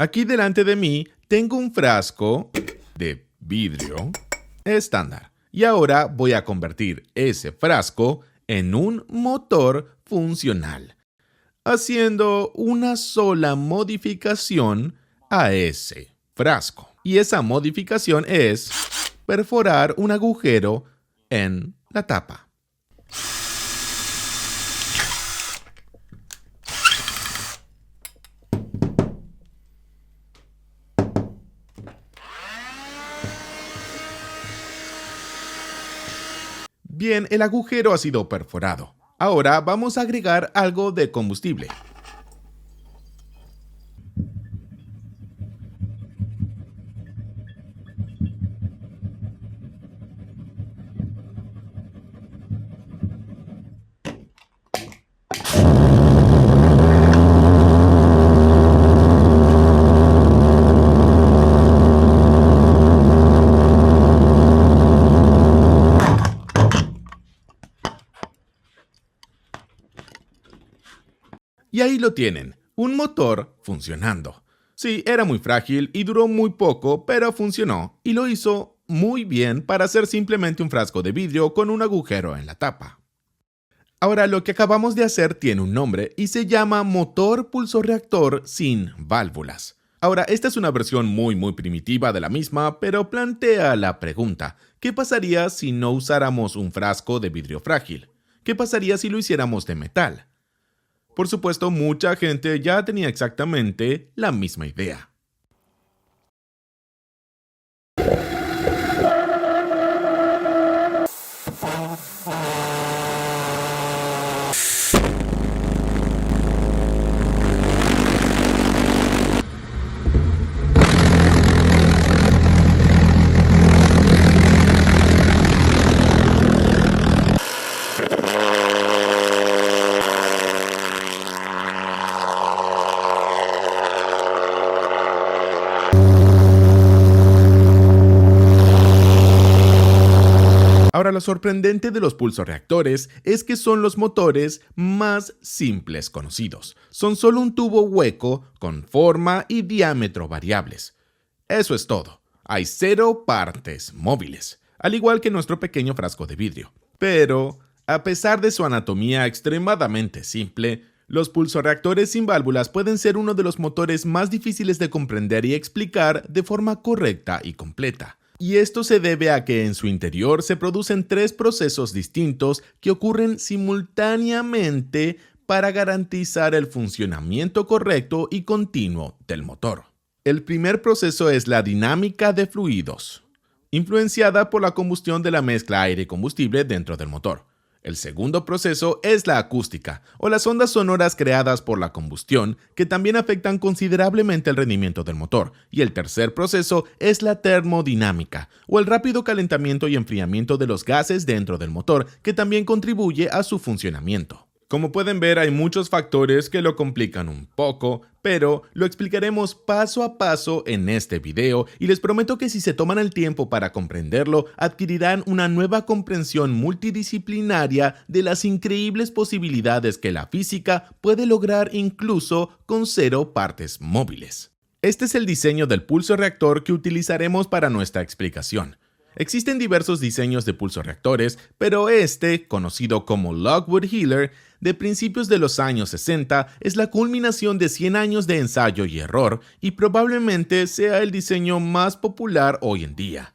Aquí delante de mí tengo un frasco de vidrio estándar. Y ahora voy a convertir ese frasco en un motor funcional, haciendo una sola modificación a ese frasco. Y esa modificación es perforar un agujero en la tapa. Bien, el agujero ha sido perforado. Ahora vamos a agregar algo de combustible. Y ahí lo tienen, un motor funcionando. Sí, era muy frágil y duró muy poco, pero funcionó y lo hizo muy bien para ser simplemente un frasco de vidrio con un agujero en la tapa. Ahora lo que acabamos de hacer tiene un nombre y se llama motor pulsorreactor sin válvulas. Ahora, esta es una versión muy primitiva de la misma, pero plantea la pregunta: ¿qué pasaría si no usáramos un frasco de vidrio frágil? ¿Qué pasaría si lo hiciéramos de metal? Por supuesto, mucha gente ya tenía exactamente la misma idea. Ahora, lo sorprendente de los pulsorreactores es que son los motores más simples conocidos. Son solo un tubo hueco con forma y diámetro variables. Eso es todo. Hay 0 partes móviles, al igual que nuestro pequeño frasco de vidrio. Pero, a pesar de su anatomía extremadamente simple, los pulsorreactores sin válvulas pueden ser uno de los motores más difíciles de comprender y explicar de forma correcta y completa. Y esto se debe a que en su interior se producen 3 procesos distintos que ocurren simultáneamente para garantizar el funcionamiento correcto y continuo del motor. El primer proceso es la dinámica de fluidos, influenciada por la combustión de la mezcla aire-combustible dentro del motor. El segundo proceso es la acústica, o las ondas sonoras creadas por la combustión, que también afectan considerablemente el rendimiento del motor. Y el tercer proceso es la termodinámica, o el rápido calentamiento y enfriamiento de los gases dentro del motor, que también contribuye a su funcionamiento. Como pueden ver, hay muchos factores que lo complican un poco, pero lo explicaremos paso a paso en este video y les prometo que si se toman el tiempo para comprenderlo, adquirirán una nueva comprensión multidisciplinaria de las increíbles posibilidades que la física puede lograr incluso con 0 partes móviles. Este es el diseño del pulsorreactor que utilizaremos para nuestra explicación. Existen diversos diseños de pulsorreactores, pero este, conocido como Lockwood Healer, de principios de los años 60, es la culminación de 100 años de ensayo y error y probablemente sea el diseño más popular hoy en día.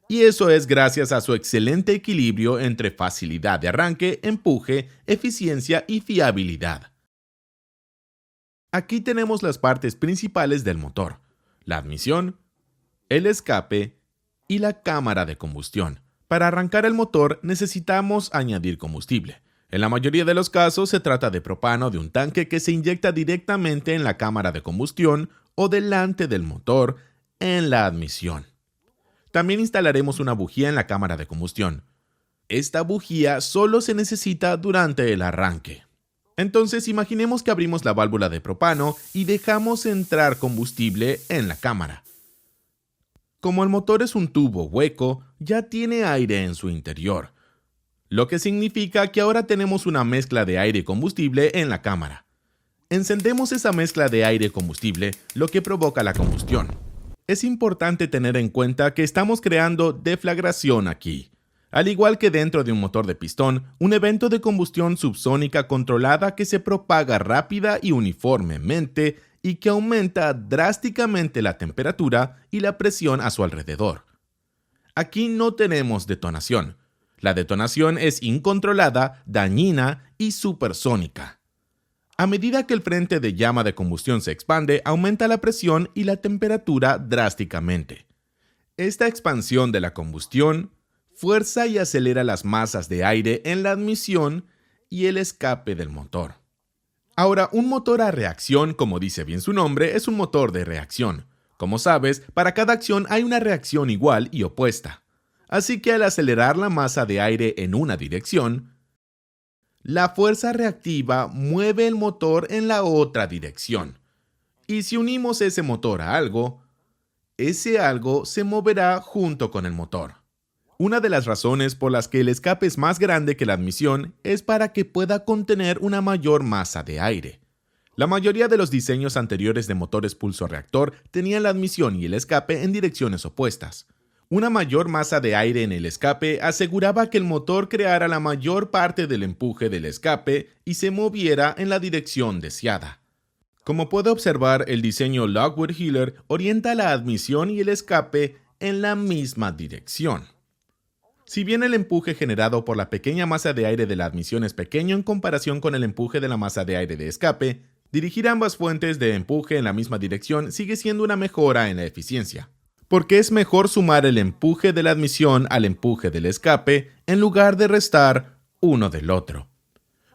Y eso es gracias a su excelente equilibrio entre facilidad de arranque, empuje, eficiencia y fiabilidad. Aquí tenemos las partes principales del motor: la admisión, el escape y la cámara de combustión. Para arrancar el motor necesitamos añadir combustible. En la mayoría de los casos se trata de propano de un tanque que se inyecta directamente en la cámara de combustión o delante del motor en la admisión. También instalaremos una bujía en la cámara de combustión. Esta bujía solo se necesita durante el arranque. Entonces imaginemos que abrimos la válvula de propano y dejamos entrar combustible en la cámara. Como el motor es un tubo hueco, ya tiene aire en su interior, lo que significa que ahora tenemos una mezcla de aire y combustible en la cámara. Encendemos esa mezcla de aire y combustible, lo que provoca la combustión. Es importante tener en cuenta que estamos creando deflagración aquí. Al igual que dentro de un motor de pistón, un evento de combustión subsónica controlada que se propaga rápida y uniformemente y que aumenta drásticamente la temperatura y la presión a su alrededor. Aquí no tenemos detonación. La detonación es incontrolada, dañina y supersónica. A medida que el frente de llama de combustión se expande, aumenta la presión y la temperatura drásticamente. Esta expansión de la combustión fuerza y acelera las masas de aire en la admisión y el escape del motor. Ahora, un motor a reacción, como dice bien su nombre, es un motor de reacción. Como sabes, para cada acción hay una reacción igual y opuesta. Así que al acelerar la masa de aire en una dirección, la fuerza reactiva mueve el motor en la otra dirección. Y si unimos ese motor a algo, ese algo se moverá junto con el motor. Una de las razones por las que el escape es más grande que la admisión es para que pueda contener una mayor masa de aire. La mayoría de los diseños anteriores de motores pulso-reactor tenían la admisión y el escape en direcciones opuestas. Una mayor masa de aire en el escape aseguraba que el motor creara la mayor parte del empuje del escape y se moviera en la dirección deseada. Como puede observar, el diseño Lockwood-Hiller orienta la admisión y el escape en la misma dirección. Si bien el empuje generado por la pequeña masa de aire de la admisión es pequeño en comparación con el empuje de la masa de aire de escape, dirigir ambas fuentes de empuje en la misma dirección sigue siendo una mejora en la eficiencia, porque es mejor sumar el empuje de la admisión al empuje del escape en lugar de restar uno del otro.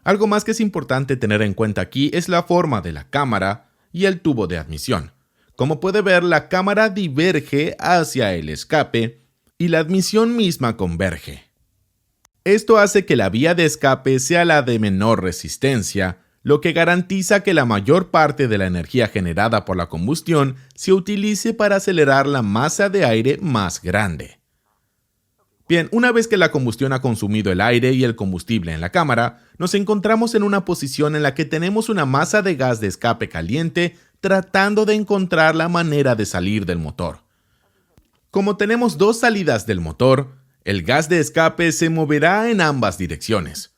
Algo más que es importante tener en cuenta aquí es la forma de la cámara y el tubo de admisión. Como puede ver, la cámara diverge hacia el escape y la admisión misma converge. Esto hace que la vía de escape sea la de menor resistencia, lo que garantiza que la mayor parte de la energía generada por la combustión se utilice para acelerar la masa de aire más grande. Bien, una vez que la combustión ha consumido el aire y el combustible en la cámara, nos encontramos en una posición en la que tenemos una masa de gas de escape caliente tratando de encontrar la manera de salir del motor. Como tenemos dos salidas del motor, el gas de escape se moverá en ambas direcciones.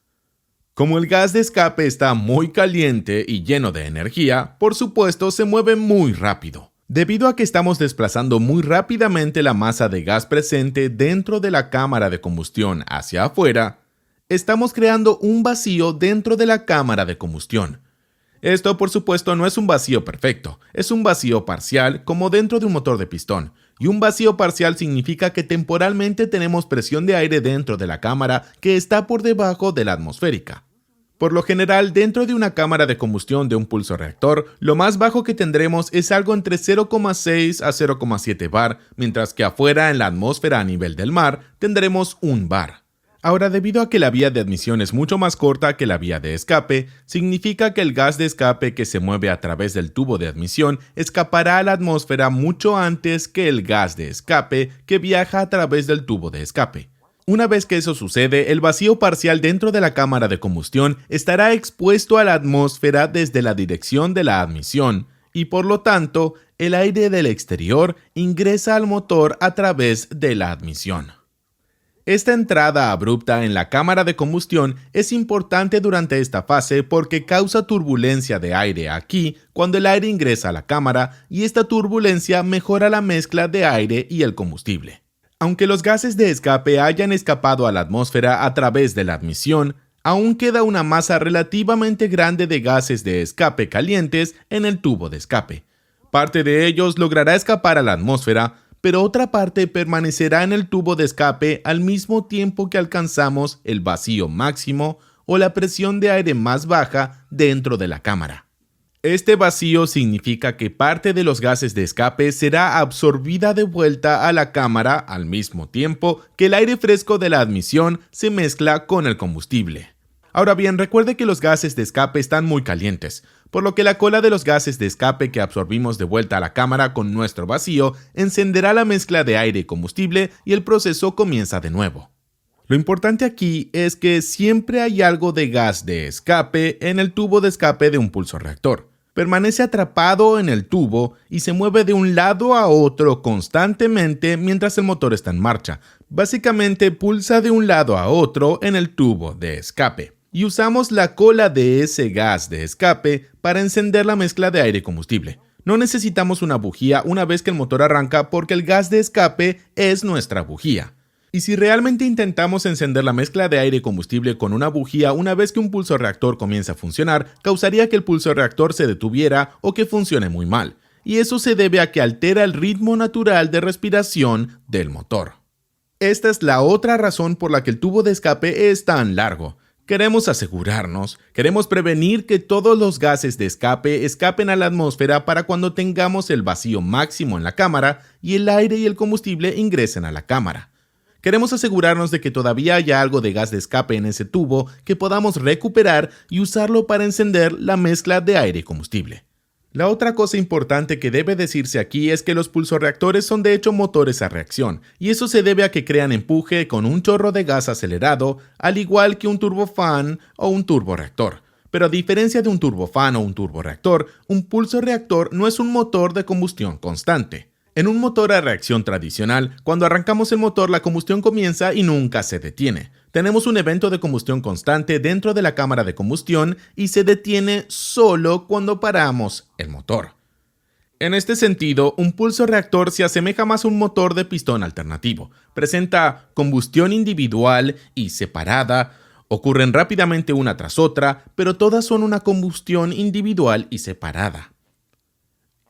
Como el gas de escape está muy caliente y lleno de energía, por supuesto se mueve muy rápido. Debido a que estamos desplazando muy rápidamente la masa de gas presente dentro de la cámara de combustión hacia afuera, estamos creando un vacío dentro de la cámara de combustión. Esto, por supuesto, no es un vacío perfecto, es un vacío parcial como dentro de un motor de pistón. Y un vacío parcial significa que temporalmente tenemos presión de aire dentro de la cámara que está por debajo de la atmosférica. Por lo general, dentro de una cámara de combustión de un pulso-reactor, lo más bajo que tendremos es algo entre 0,6 a 0,7 bar, mientras que afuera en la atmósfera a nivel del mar tendremos 1 bar. Ahora, debido a que la vía de admisión es mucho más corta que la vía de escape, significa que el gas de escape que se mueve a través del tubo de admisión escapará a la atmósfera mucho antes que el gas de escape que viaja a través del tubo de escape. Una vez que eso sucede, el vacío parcial dentro de la cámara de combustión estará expuesto a la atmósfera desde la dirección de la admisión y, por lo tanto, el aire del exterior ingresa al motor a través de la admisión. Esta entrada abrupta en la cámara de combustión es importante durante esta fase porque causa turbulencia de aire aquí cuando el aire ingresa a la cámara y esta turbulencia mejora la mezcla de aire y el combustible. Aunque los gases de escape hayan escapado a la atmósfera a través de la admisión, aún queda una masa relativamente grande de gases de escape calientes en el tubo de escape. Parte de ellos logrará escapar a la atmósfera, pero otra parte permanecerá en el tubo de escape al mismo tiempo que alcanzamos el vacío máximo o la presión de aire más baja dentro de la cámara. Este vacío significa que parte de los gases de escape será absorbida de vuelta a la cámara al mismo tiempo que el aire fresco de la admisión se mezcla con el combustible. Ahora bien, recuerde que los gases de escape están muy calientes, por lo que la cola de los gases de escape que absorbimos de vuelta a la cámara con nuestro vacío encenderá la mezcla de aire y combustible y el proceso comienza de nuevo. Lo importante aquí es que siempre hay algo de gas de escape en el tubo de escape de un pulsorreactor. Permanece atrapado en el tubo y se mueve de un lado a otro constantemente mientras el motor está en marcha. Básicamente pulsa de un lado a otro en el tubo de escape. Y usamos la cola de ese gas de escape para encender la mezcla de aire y combustible. No necesitamos una bujía una vez que el motor arranca porque el gas de escape es nuestra bujía. Y si realmente intentamos encender la mezcla de aire y combustible con una bujía una vez que un pulsorreactor comienza a funcionar, causaría que el pulsorreactor se detuviera o que funcione muy mal. Y eso se debe a que altera el ritmo natural de respiración del motor. Esta es la otra razón por la que el tubo de escape es tan largo. Queremos asegurarnos, queremos prevenir que todos los gases de escape escapen a la atmósfera para cuando tengamos el vacío máximo en la cámara y el aire y el combustible ingresen a la cámara. Queremos asegurarnos de que todavía haya algo de gas de escape en ese tubo que podamos recuperar y usarlo para encender la mezcla de aire y combustible. La otra cosa importante que debe decirse aquí es que los pulsorreactores son de hecho motores a reacción, y eso se debe a que crean empuje con un chorro de gas acelerado, al igual que un turbofán o un turborreactor. Pero a diferencia de un turbofán o un turborreactor, un pulsorreactor no es un motor de combustión constante. En un motor a reacción tradicional, cuando arrancamos el motor, la combustión comienza y nunca se detiene. Tenemos un evento de combustión constante dentro de la cámara de combustión y se detiene solo cuando paramos el motor. En este sentido, un pulsorreactor se asemeja más a un motor de pistón alternativo. Presenta combustión individual y separada, ocurren rápidamente una tras otra, pero todas son una combustión individual y separada.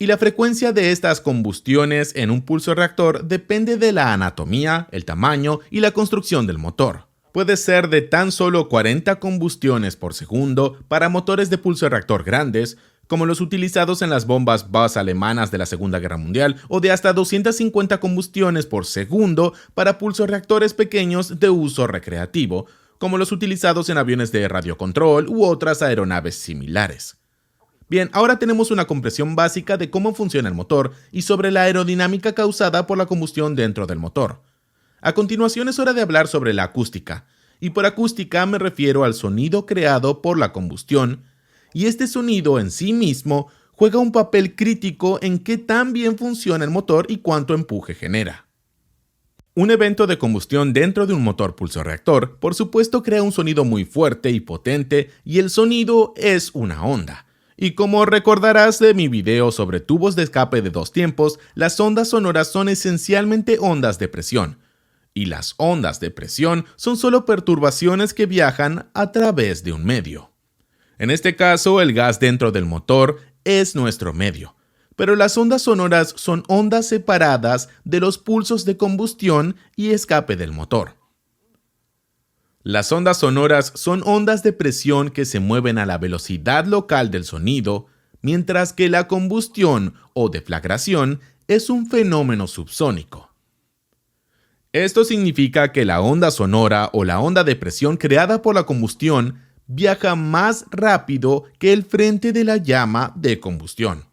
Y la frecuencia de estas combustiones en un pulsorreactor depende de la anatomía, el tamaño y la construcción del motor. Puede ser de tan solo 40 combustiones por segundo para motores de pulsorreactor grandes, como los utilizados en las bombas Buzz alemanas de la Segunda Guerra Mundial, o de hasta 250 combustiones por segundo para pulsorreactores pequeños de uso recreativo, como los utilizados en aviones de radiocontrol u otras aeronaves similares. Bien, ahora tenemos una comprensión básica de cómo funciona el motor y sobre la aerodinámica causada por la combustión dentro del motor. A continuación es hora de hablar sobre la acústica, y por acústica me refiero al sonido creado por la combustión, y este sonido en sí mismo juega un papel crítico en qué tan bien funciona el motor y cuánto empuje genera. Un evento de combustión dentro de un motor pulsorreactor, por supuesto, crea un sonido muy fuerte y potente, y el sonido es una onda. Y como recordarás de mi video sobre tubos de escape de dos tiempos, las ondas sonoras son esencialmente ondas de presión. Y las ondas de presión son solo perturbaciones que viajan a través de un medio. En este caso, el gas dentro del motor es nuestro medio. Pero las ondas sonoras son ondas separadas de los pulsos de combustión y escape del motor. Las ondas sonoras son ondas de presión que se mueven a la velocidad local del sonido, mientras que la combustión o deflagración es un fenómeno subsónico. Esto significa que la onda sonora o la onda de presión creada por la combustión viaja más rápido que el frente de la llama de combustión.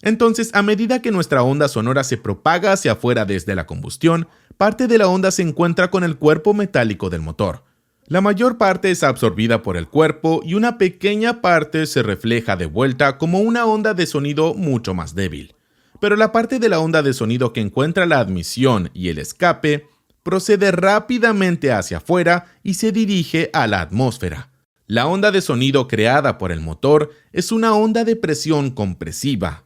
Entonces, a medida que nuestra onda sonora se propaga hacia afuera desde la combustión, parte de la onda se encuentra con el cuerpo metálico del motor. La mayor parte es absorbida por el cuerpo y una pequeña parte se refleja de vuelta como una onda de sonido mucho más débil. Pero la parte de la onda de sonido que encuentra la admisión y el escape procede rápidamente hacia afuera y se dirige a la atmósfera. La onda de sonido creada por el motor es una onda de presión compresiva,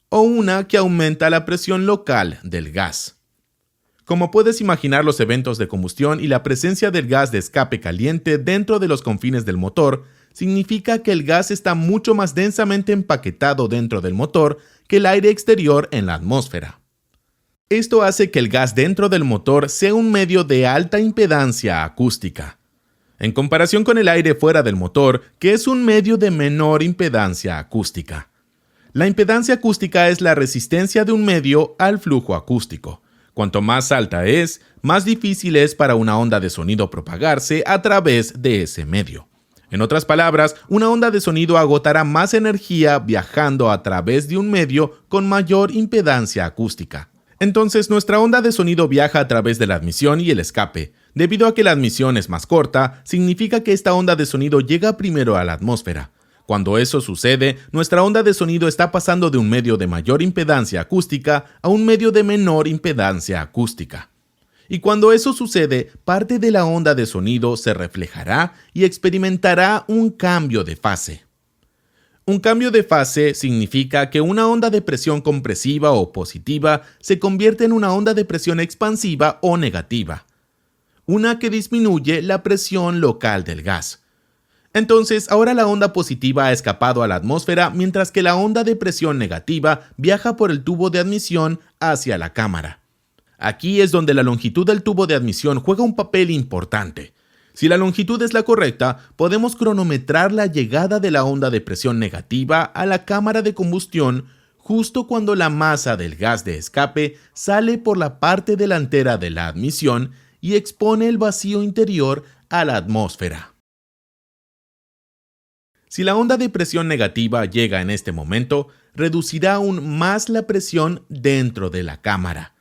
o una que aumenta la presión local del gas. Como puedes imaginar, los eventos de combustión y la presencia del gas de escape caliente dentro de los confines del motor significa que el gas está mucho más densamente empaquetado dentro del motor que el aire exterior en la atmósfera. Esto hace que el gas dentro del motor sea un medio de alta impedancia acústica, en comparación con el aire fuera del motor, que es un medio de menor impedancia acústica. La impedancia acústica es la resistencia de un medio al flujo acústico. Cuanto más alta es, más difícil es para una onda de sonido propagarse a través de ese medio. En otras palabras, una onda de sonido agotará más energía viajando a través de un medio con mayor impedancia acústica. Entonces, nuestra onda de sonido viaja a través de la admisión y el escape, Debido a que la admisión es más corta, significa que esta onda de sonido llega primero a la atmósfera. Cuando eso sucede, nuestra onda de sonido está pasando de un medio de mayor impedancia acústica a un medio de menor impedancia acústica. Y cuando eso sucede, parte de la onda de sonido se reflejará y experimentará un cambio de fase. Un cambio de fase significa que una onda de presión compresiva o positiva se convierte en una onda de presión expansiva o negativa, una que disminuye la presión local del gas. Entonces, ahora la onda positiva ha escapado a la atmósfera, mientras que la onda de presión negativa viaja por el tubo de admisión hacia la cámara. Aquí es donde la longitud del tubo de admisión juega un papel importante. Si la longitud es la correcta, podemos cronometrar la llegada de la onda de presión negativa a la cámara de combustión justo cuando la masa del gas de escape sale por la parte delantera de la admisión y expone el vacío interior a la atmósfera. Si la onda de presión negativa llega en este momento, reducirá aún más la presión dentro de la cámara,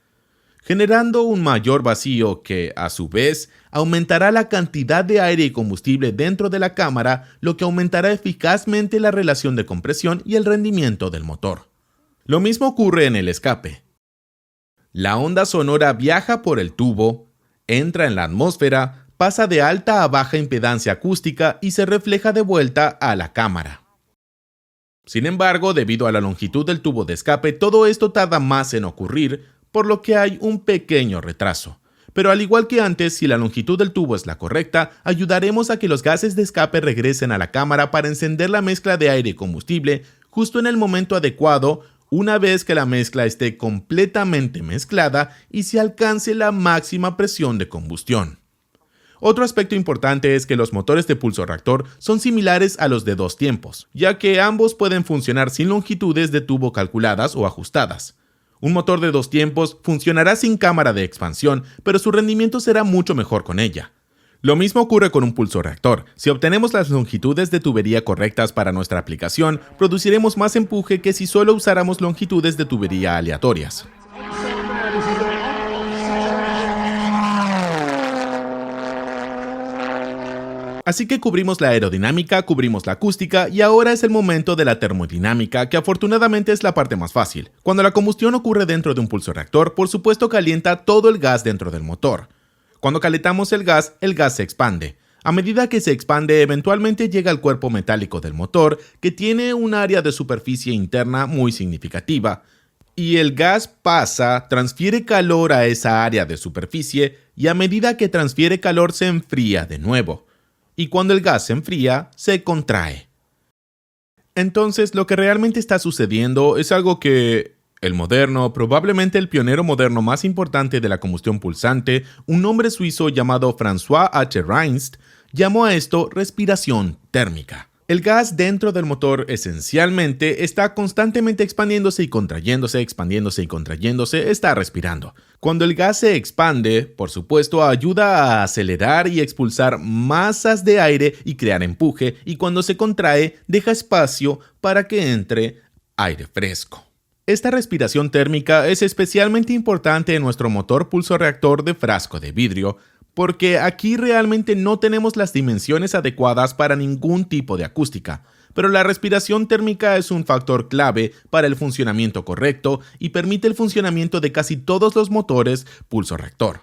generando un mayor vacío que, a su vez, aumentará la cantidad de aire y combustible dentro de la cámara, lo que aumentará eficazmente la relación de compresión y el rendimiento del motor. Lo mismo ocurre en el escape. La onda sonora viaja por el tubo, entra en la atmósfera, pasa de alta a baja impedancia acústica y se refleja de vuelta a la cámara. Sin embargo, debido a la longitud del tubo de escape, todo esto tarda más en ocurrir, por lo que hay un pequeño retraso. Pero al igual que antes, si la longitud del tubo es la correcta, ayudaremos a que los gases de escape regresen a la cámara para encender la mezcla de aire y combustible justo en el momento adecuado, una vez que la mezcla esté completamente mezclada y se alcance la máxima presión de combustión. Otro aspecto importante es que los motores de pulso reactor son similares a los de dos tiempos, ya que ambos pueden funcionar sin longitudes de tubo calculadas o ajustadas. Un motor de dos tiempos funcionará sin cámara de expansión, pero su rendimiento será mucho mejor con ella. Lo mismo ocurre con un pulso reactor. Si obtenemos las longitudes de tubería correctas para nuestra aplicación, produciremos más empuje que si solo usáramos longitudes de tubería aleatorias. Así que cubrimos la aerodinámica, cubrimos la acústica y ahora es el momento de la termodinámica, que afortunadamente es la parte más fácil. Cuando la combustión ocurre dentro de un pulso reactor, por supuesto calienta todo el gas dentro del motor. Cuando calentamos el gas se expande. A medida que se expande, eventualmente llega al cuerpo metálico del motor, que tiene un área de superficie interna muy significativa. Y el gas pasa, transfiere calor a esa área de superficie y a medida que transfiere calor se enfría de nuevo. Y cuando el gas se enfría, se contrae. Entonces, lo que realmente está sucediendo es algo que el moderno, probablemente el pionero moderno más importante de la combustión pulsante, un hombre suizo llamado François H. Reinst, llamó a esto respiración térmica. El gas dentro del motor esencialmente está constantemente expandiéndose y contrayéndose, expandiéndose y contrayéndose, está respirando. Cuando el gas se expande, por supuesto, ayuda a acelerar y expulsar masas de aire y crear empuje, y cuando se contrae, deja espacio para que entre aire fresco. Esta respiración térmica es especialmente importante en nuestro motor pulso-reactor de frasco de vidrio, porque aquí realmente no tenemos las dimensiones adecuadas para ningún tipo de acústica, pero la respiración térmica es un factor clave para el funcionamiento correcto y permite el funcionamiento de casi todos los motores pulso-reactor.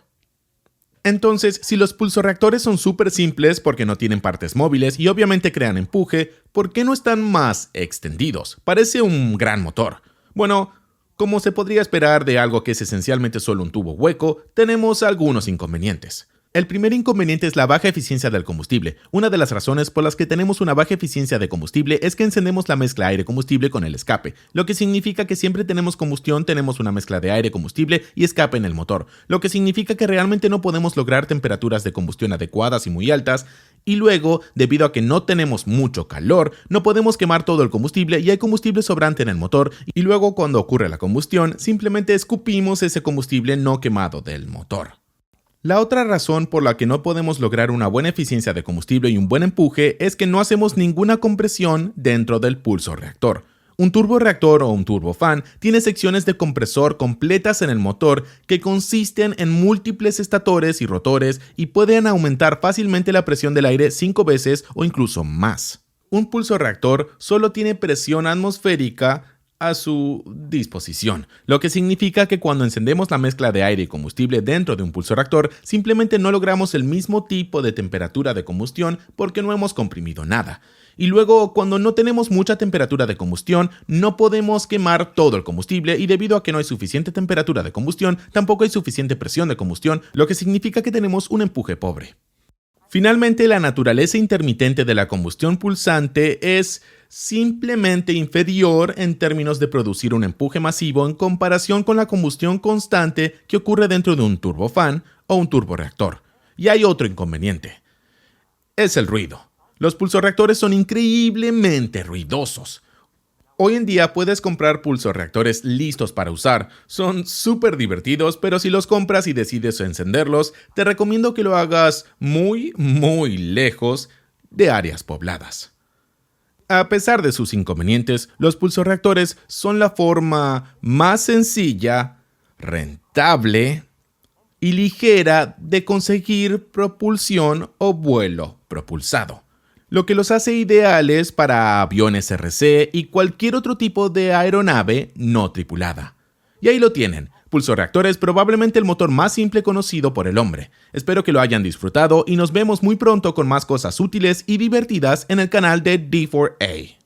Entonces, si los pulsorreactores son súper simples porque no tienen partes móviles y obviamente crean empuje, ¿por qué no están más extendidos? Parece un gran motor. Bueno, como se podría esperar de algo que es esencialmente solo un tubo hueco, tenemos algunos inconvenientes. El primer inconveniente es la baja eficiencia del combustible. Una de las razones por las que tenemos una baja eficiencia de combustible es que encendemos la mezcla aire-combustible con el escape, lo que significa que siempre tenemos combustión, tenemos una mezcla de aire-combustible y escape en el motor, lo que significa que realmente no podemos lograr temperaturas de combustión adecuadas y muy altas, y luego, debido a que no tenemos mucho calor, no podemos quemar todo el combustible y hay combustible sobrante en el motor, y luego cuando ocurre la combustión, simplemente escupimos ese combustible no quemado del motor. La otra razón por la que no podemos lograr una buena eficiencia de combustible y un buen empuje es que no hacemos ninguna compresión dentro del pulso reactor. Un turborreactor o un turbofan tiene secciones de compresor completas en el motor que consisten en múltiples estatores y rotores y pueden aumentar fácilmente la presión del aire 5 veces o incluso más. Un pulsorreactor solo tiene presión atmosférica a su disposición, lo que significa que cuando encendemos la mezcla de aire y combustible dentro de un pulsorreactor, simplemente no logramos el mismo tipo de temperatura de combustión porque no hemos comprimido nada. Y luego, cuando no tenemos mucha temperatura de combustión, no podemos quemar todo el combustible y debido a que no hay suficiente temperatura de combustión, tampoco hay suficiente presión de combustión, lo que significa que tenemos un empuje pobre. Finalmente, la naturaleza intermitente de la combustión pulsante es simplemente inferior en términos de producir un empuje masivo en comparación con la combustión constante que ocurre dentro de un turbofan o un turborreactor. Y hay otro inconveniente. Es el ruido. Los pulsorreactores son increíblemente ruidosos. Hoy en día puedes comprar pulsorreactores listos para usar. Son súper divertidos, pero si los compras y decides encenderlos, te recomiendo que lo hagas muy lejos de áreas pobladas. A pesar de sus inconvenientes, los pulsorreactores son la forma más sencilla, rentable y ligera de conseguir propulsión o vuelo propulsado, lo que los hace ideales para aviones RC y cualquier otro tipo de aeronave no tripulada. Y ahí lo tienen, pulsorreactores, probablemente el motor más simple conocido por el hombre. Espero que lo hayan disfrutado y nos vemos muy pronto con más cosas útiles y divertidas en el canal de D4A.